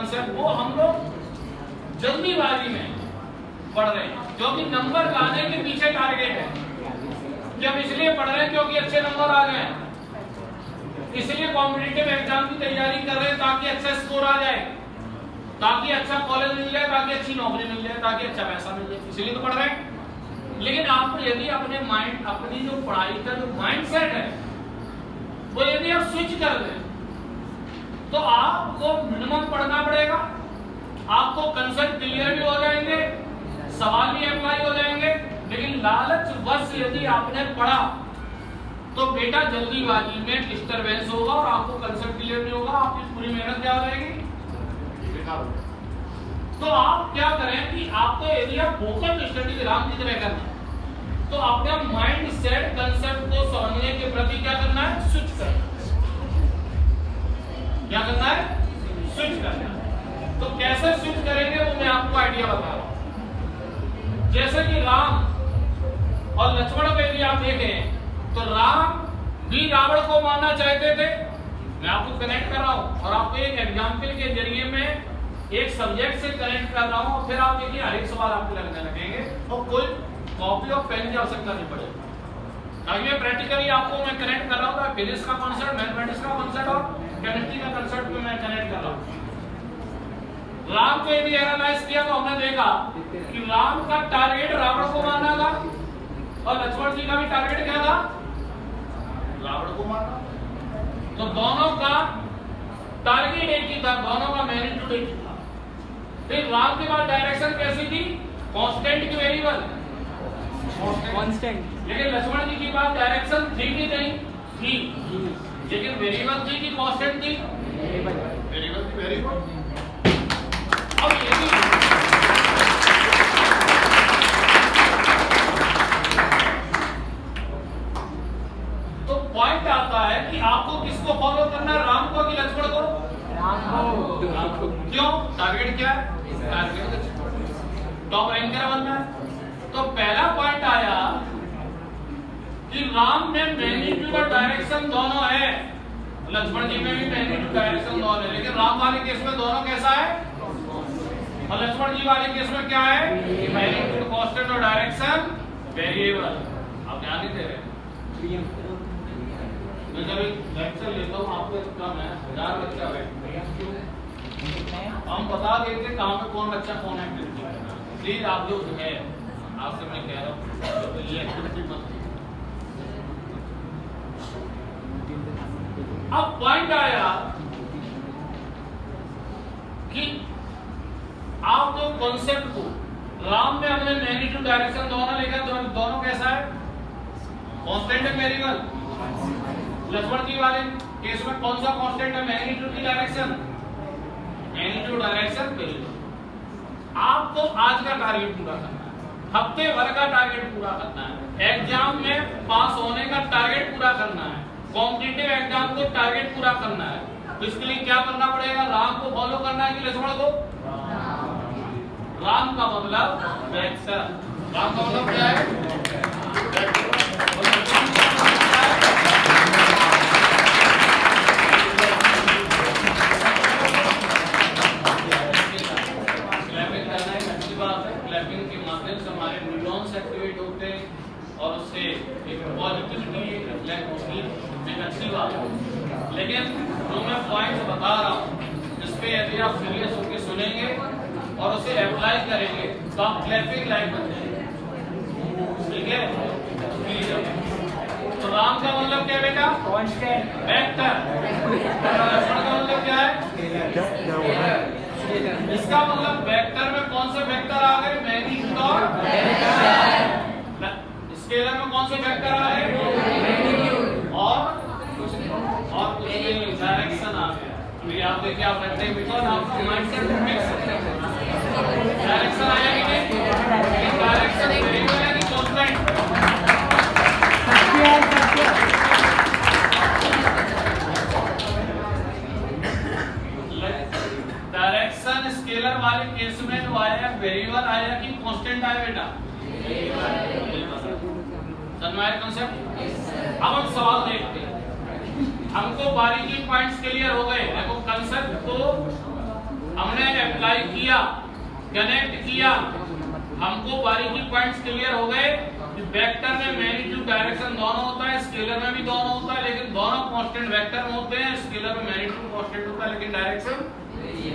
Concept को हम लोग जल्दीबाजी में पढ़ रहे हैं, क्योंकि नंबर लाने के पीछे टारगेट है कि हम इसलिए पढ़ रहे हैं क्योंकि अच्छे नंबर आ गए, इसलिए कॉम्पिटिटिव एग्जाम की तैयारी कर रहे हैं ताकि अच्छा स्कोर आ जाए, ताकि अच्छा कॉलेज मिल जाए, ताकि अच्छी नौकरी मिल जाए, ताकि अच्छा पैसा मिल जाए, इसलिए तो पढ़ रहे हैं। लेकिन आप यदि अपने माइंड, अपनी जो पढ़ाई का जो माइंडसेट है वो यदि आप स्विच कर दें तो आपको मिनिमम पढ़ना पड़ेगा, आपको कंसेप्ट क्लियर भी हो जाएंगे, सवाल भी अप्लाई हो जाएंगे, लेकिन लालच बस यदि आपने पढ़ा तो बेटा जल्दीबाजी में डिस्टरबेंस होगा और आपको कंसेप्ट क्लियर नहीं होगा, आपकी पूरी मेहनत क्या हो जाएगी। तो आप क्या करें कि आपको यदि आप फोकस स्टडी राम की तरह करना तो अपना माइंड सेट कंसेप्ट को समझने के प्रति क्या करना है, स्विच करना है। क्या करना है, स्विच करना है। तो कैसे स्विच करेंगे वो मैं आपको आइडिया बता रहा हूं। जैसे कि राम और लक्ष्मण को यदि आप देखें तो राम भी रावण को मारना चाहते थे, मैं आपको कनेक्ट कर रहा हूं और आपको एक एग्जाम्पल के जरिए में एक सब्जेक्ट से कनेक्ट कर रहा हूं और फिर आप देखिए हर एक सवाल आपको लगने लगेंगे और कोई कॉपी और पेन की आवश्यकता नहीं पड़ेगी। ताकि मैं प्रैक्टिकली आपको मैं कनेक्ट कर रहा हूं, फिजिक्स का कॉन्सेप्ट, मैथमेटिक्स का कॉन्सेप्ट और केमिस्ट्री का कॉन्सेप्ट में मैं कनेक्ट कर रहा हूं। राम को यदि एनालाइज किया तो हमने देखा कि राम का टारगेट रावण को मारना था और लक्ष्मण जी का भी टारगेट क्या था, रावण को मारना। तो दोनों का टारगेट एक ही था, दोनों का मैग्नीट्यूड एक ही था। फिर राम के बाद डायरेक्शन कैसी थी, कांस्टेंट की वेरिएबल कांस्टेंट, लेकिन लक्ष्मण जी की बात डायरेक्शन थी कि नहीं थी, लेकिन वेरिएबल थी कि कांस्टेंट थी, वेरिएबल थी, वेरिएबल। अब यदि तो पॉइंट आता है कि आपको किसको फॉलो करना है, राम को कि लक्ष्मण को, राम को। क्यों, टारगेट क्या है, टारगेट टॉप रैंकर बनना है। तो पहला पॉइंट आया कि राम में मैग्नीट्यूड और डायरेक्शन दोनों है, लक्ष्मण जी में भी मैग्नीट्यूड डायरेक्शन दोनों है, लेकिन राम वाले केस में दोनों कैसा है और लक्ष्मण जी वाले केस में क्या है, मैग्नीट्यूड कांस्टेंट और डायरेक्शन वेरिएबल। आप ध्यान नहीं दे रहे। मैं जब एक लेक्चर लेता हूँ आपको कम है, 1000 बच्चा बैठे, हम बता देते कहाँ पे कौन बच्चा कौन एक्टिविटी। प्लीज आप जो है, आपसे मैं कह रहा हूँ ये एक्टिविटी मत। अब पॉइंट आया कि आप जो कॉन्सेप्ट को राम में हमने मैग्नीट्यूड डायरेक्शन दोनों लिखा, दोनों कैसा है, कांस्टेंट है वेरिएबल। लक्ष्मण जी वाले केस में कौन सा कांस्टेंट है, मैग्नीट्यूड की डायरेक्शन, मैग्नीट्यूड डायरेक्शन वेरिएबल। आपको आज का टारगेट पूरा करना है, हफ्ते भर का टारगेट पूरा करना है, एग्जाम में पास होने का टारगेट पूरा करना है, कॉम्पिटिटिव एग्जाम को टारगेट पूरा करना है। तो इसके लिए क्या करना पड़ेगा, राम को फॉलो करना है कि लक्ष्मण को। राम का मतलब वेक्टर, राम का मतलब क्या है, और उससे एक पॉजिटिविटी रिफ्लेक्ट होगी, एक अच्छी बात है। लेकिन जो मैं पॉइंट्स बता रहा हूँ इस पे यदि आप सीरियस होकर सुनेंगे और उसे अप्लाई करेंगे तो आप क्लैपिंग लाइक बन जाएंगे, ठीक है। तो राम का मतलब क्या है बेटा, कांस्टेंट वेक्टर। लक्ष्मण का मतलब क्या है, इसका मतलब वेक्टर में कौन से वेक्टर आ गए, मैग्नीट्यूड और स्केलर में कौन से वेक्टर आ गए, और कुछ डायरेक्शन आ गया। तो आप देखिए, आप रखते हैं बिकॉज आपका माइंडसेट फिक्स है, डायरेक्शन आया कि नहीं, डायरेक्शन वेरिएबल है कि कांस्टेंट। डायरेक्शन स्केलर वाले केस में जो आया वेरिएबल आया कि कांस्टेंट आया बेटा, कंसेप्ट। अब हम सवाल देखते हैं, हमको बारीकी पॉइंट्स क्लियर हो गए। देखो कंसेप्ट को हमने अप्लाई किया, कनेक्ट किया, हमको बारीकी पॉइंट्स क्लियर हो गए कि वेक्टर में मैग्नीट्यूड डायरेक्शन दोनों होता है, स्केलर में भी दोनों होता है, लेकिन दोनों कांस्टेंट वेक्टर में होते हैं। स्केलर में मैग्नीट्यूड कांस्टेंट होता है लेकिन डायरेक्शन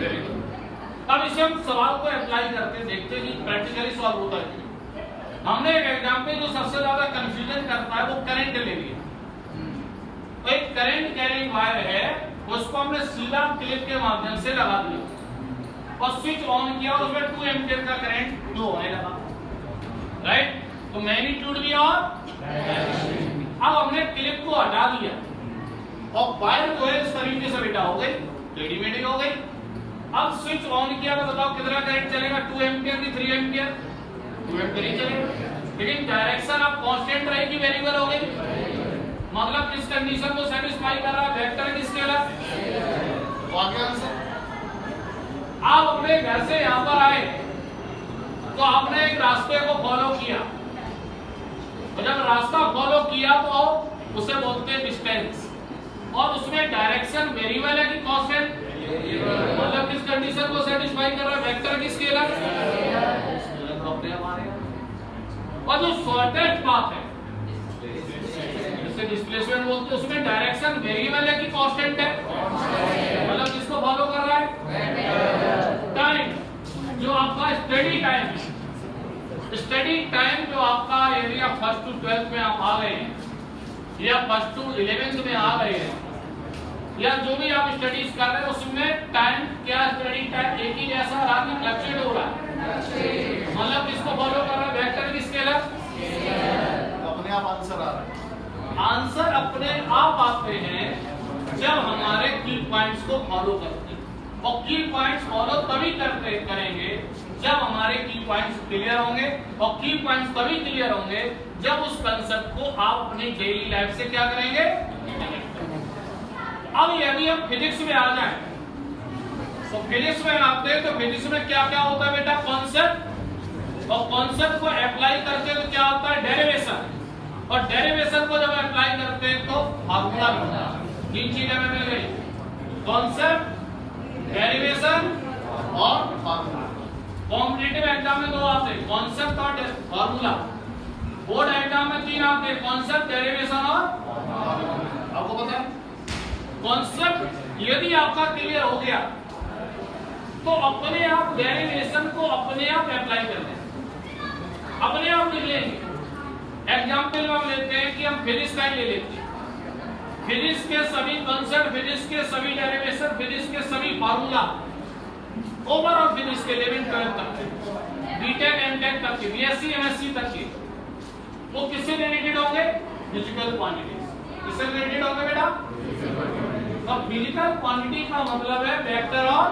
वेरी गुड। अब इसे हम सवाल को अप्लाई करके देखते हैं कि प्रैक्टिकली सॉल्व होता है। हमने एक एग्जांपल जो सबसे ज्यादा कंफ्यूजन करता है वो करंट ले लिया। तो एक करंट कैरिंग वायर है, उसको हमने सीधा क्लिप के माध्यम से लगा दिया और स्विच ऑन किया, उसमें 2 एम्पीयर का करंट फ्लो होने लगा, राइट। तो मैग्नीट्यूड भी और अब हमने क्लिप को हटा दिया और वायर जो है इस तरीके से बेटा हो गई, रेडीमेड हो गई। अब स्विच ऑन किया तो बताओ कितना करंट चलेगा, 2 एम्पीयर की 3 एम्पीयर, 2 एम्पीयर ही चलेगा। लेकिन डायरेक्शन अब कांस्टेंट रहेगी, वेरिएबल हो गई। मतलब किस कंडीशन को सेटिस्फाई कर रहा है, वेक्टर की स्केलर। तो आगे आंसर। आप अपने घर से यहां पर आए तो आपने एक रास्ते को फॉलो किया, और जब रास्ता फॉलो किया तो उसे बोलते हैं डिस्टेंस, और उसमें डायरेक्शन वेरिएबल है कि कांस्टेंट, मतलब किस कंडीशन को सेटिस्फाई कर रहा है, वेक्टर की स्केलर। और जो शॉर्टेस्ट पाथ है जिसे डिस्प्लेसमेंट बोलते हैं, उसमें डायरेक्शन वेरिएबल है कि कांस्टेंट है, मतलब किसको फॉलो कर रहा है, टाइम। जो आपका स्टडी टाइम है, स्टडी टाइम जो आपका एरिया 1st to 12th में आप आ गए हैं या 1st to 11th में आ गए हैं, या जो भी आप स्टडीज कर रहे हैं उसमें टाइम क्या, स्टडी टाइम एक ही जैसा रहा कि फ्लक्चुएट हो रहा है, मतलब किसको फॉलो कर रहा है, वेक्टर की स्केलर। अपने आप आंसर आ रहा है। आंसर अपने आप आते हैं जब हमारे की पॉइंट्स को फॉलो करते हैं, और की पॉइंट्स फॉलो तभी करेंगे जब हमारे की पॉइंट्स क्लियर होंगे, और की पॉइंट्स तभी क्लियर होंगे जब उस कांसेप्ट को आप अपनी डेली लाइफ से क्या करेंगे। अब यदि हम फिजिक्स में आ जाएं, तो फिजिक्स में आते हैं तो फिजिक्स में क्या क्या होता है बेटा, कॉन्सेप्ट, और कॉन्सेप्ट को अप्लाई करते हैं तो क्या होता है, डेरिवेशन, और डेरिवेशन को जब अप्लाई करते हैं तो फार्मूला बनता है। 3 चीजें हमें मिल गई, कॉन्सेप्ट, डेरिवेशन और फार्मूला। कॉम्पिटिटिव एग्जाम में 2 आते हैं, कॉन्सेप्ट और फार्मूला। बोर्ड एग्जाम में 3 आते हैं, कॉन्सेप्ट, डेरिवेशन और फार्मूला। आपको पता है कॉन्सेप्ट यदि आपका क्लियर हो गया तो अपने आप डेरिवेशन को अपने आप अप्लाई कर दें, अपने आप लिख लेंगे। एग्जाम्पल हम लेते हैं कि हम फिजिक्स का ही ले लेते हैं, फिजिक्स के सभी कॉन्सेप्ट, फिजिक्स के सभी डेरिवेशन, फिजिक्स के सभी फार्मूला, ओवरऑल फिजिक्स के 11th 12th तक, बीटेक एमटेक तक के, बीएससी एमएससी तक के, वो किससे रिलेटेड होंगे, फिजिकल क्वांटिटी। किससे रिलेटेड होंगे बेटा, अब फिजिकल क्वांटिटी का मतलब है वेक्टर और